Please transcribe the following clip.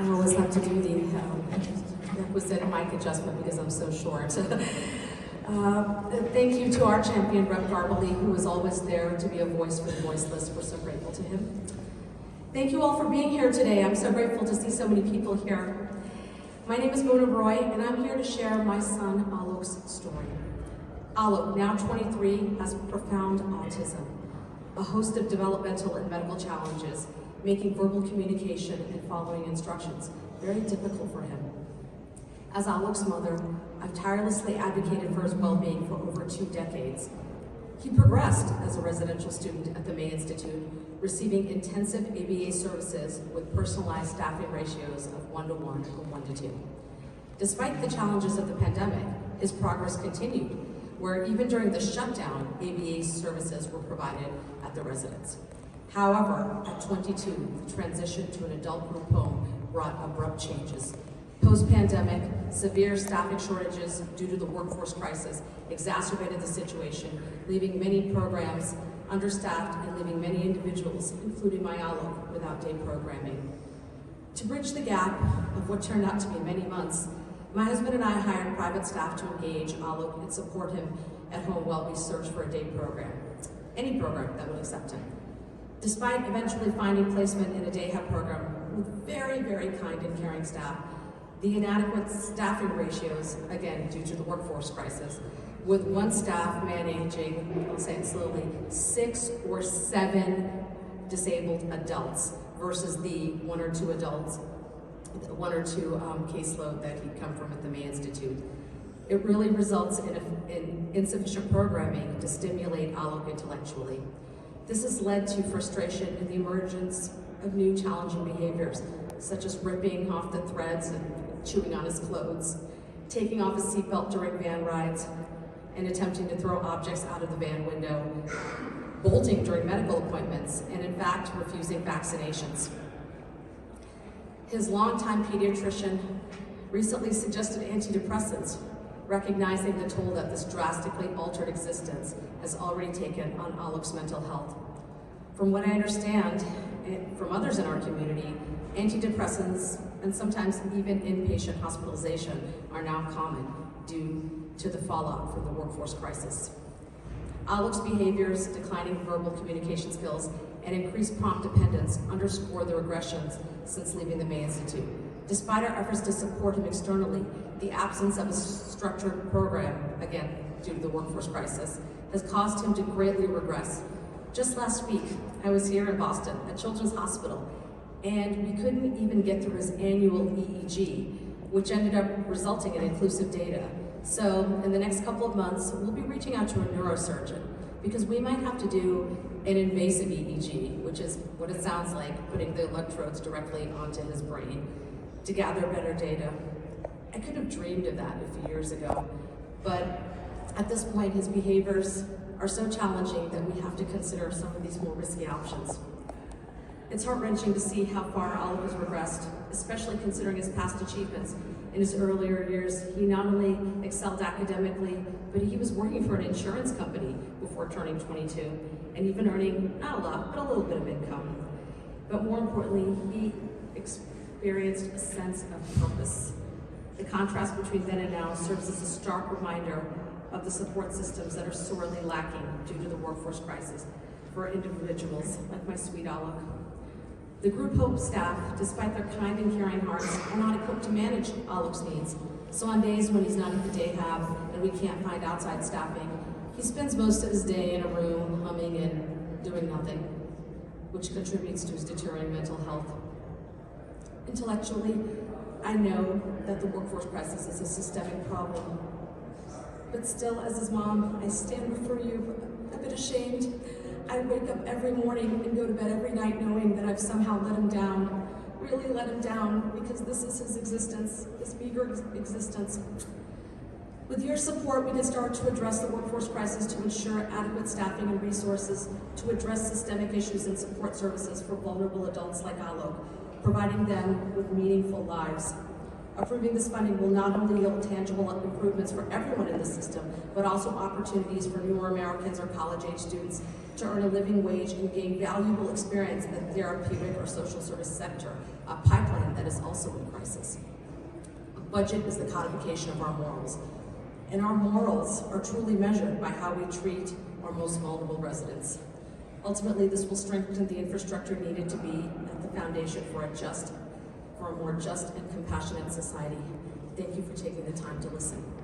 I always have to do the requisite mic adjustment because I'm so short. Thank you to our champion, Rep. Garbally, who is always there to be a voice for the voiceless. We're so grateful to him. Thank you all for being here today. I'm so grateful to see so many people here. My name is Mona Roy, and I'm here to share my son Alok's story. Alok, now 23, has profound autism, a host of developmental and medical challenges, making verbal communication and following instructions very difficult for him. As Alok's mother, I've tirelessly advocated for his well-being for over 2 decades. He progressed as a residential student at the May Institute, receiving intensive ABA services with personalized staffing ratios of 1-to-1 or 1-to-2. Despite the challenges of the pandemic, his progress continued, where even during the shutdown, ABA services were provided at the residence. However, at 22, the transition to an adult group home brought abrupt changes. Post-pandemic, severe staffing shortages due to the workforce crisis exacerbated the situation, leaving many programs understaffed and leaving many individuals, including my Alok, without day programming. To bridge the gap of what turned out to be many months, my husband and I hired private staff to engage Alok and support him at home while we searched for a day program, any program that would accept him. Despite eventually finding placement in a day hub program with very, very kind and caring staff, the inadequate staffing ratios, again, due to the workforce crisis, with one staff managing, I'll say it slowly, 6 or 7 disabled adults versus the 1 or 2 adults, 1 or 2 caseload that he'd come from at the May Institute. It really results in insufficient programming to stimulate Alok intellectually. This has led to frustration and the emergence of new challenging behaviors, such as ripping off the threads and chewing on his clothes, taking off his seatbelt during van rides, and attempting to throw objects out of the van window, bolting during medical appointments, and in fact, refusing vaccinations. His longtime pediatrician recently suggested antidepressants, recognizing the toll that this drastically altered existence has already taken on Alok's mental health. From what I understand from others in our community, antidepressants and sometimes even inpatient hospitalization are now common due to the fallout from the workforce crisis. Alok's behaviors, declining verbal communication skills, and increased prompt dependence underscore the regressions since leaving the May Institute. Despite our efforts to support him externally, the absence of a structured program, again, due to the workforce crisis, has caused him to greatly regress. Just last week, I was here in Boston at Children's Hospital, and we couldn't even get through his annual EEG, which ended up resulting in inclusive data. So in the next couple of months, we'll be reaching out to a neurosurgeon because we might have to do an invasive EEG, which is what it sounds like, putting the electrodes directly onto his brain to gather better data. I could have dreamed of that a few years ago, but at this point, his behaviors are so challenging that we have to consider some of these more risky options. It's heart-wrenching to see how far Alok has regressed, especially considering his past achievements. In his earlier years, he not only excelled academically, but he was working for an insurance company before turning 22, and even earning, not a lot, but a little bit of income. But more importantly, he experienced a sense of purpose. The contrast between then and now serves as a stark reminder of the support systems that are sorely lacking due to the workforce crisis for individuals like my sweet Alok. The group home staff, despite their kind and caring hearts, are not equipped to manage Alok's needs. So on days when he's not at the day hab and we can't find outside staffing, he spends most of his day in a room humming and doing nothing, which contributes to his deteriorating mental health. Intellectually, I know that the workforce crisis is a systemic problem. But still, as his mom, I stand before you a bit ashamed. I wake up every morning and go to bed every night knowing that I've somehow let him down, really let him down, because this is his existence, this meager existence. With your support, we can start to address the workforce crisis to ensure adequate staffing and resources to address systemic issues and support services for vulnerable adults like Alok, providing them with meaningful lives. Approving this funding will not only yield tangible improvements for everyone in the system, but also opportunities for newer Americans or college-age students to earn a living wage and gain valuable experience in the therapeutic or social service sector, a pipeline that is also in crisis. A budget is the codification of our morals, and our morals are truly measured by how we treat our most vulnerable residents. Ultimately, this will strengthen the infrastructure needed to be at the foundation for a more just and compassionate society. Thank you for taking the time to listen.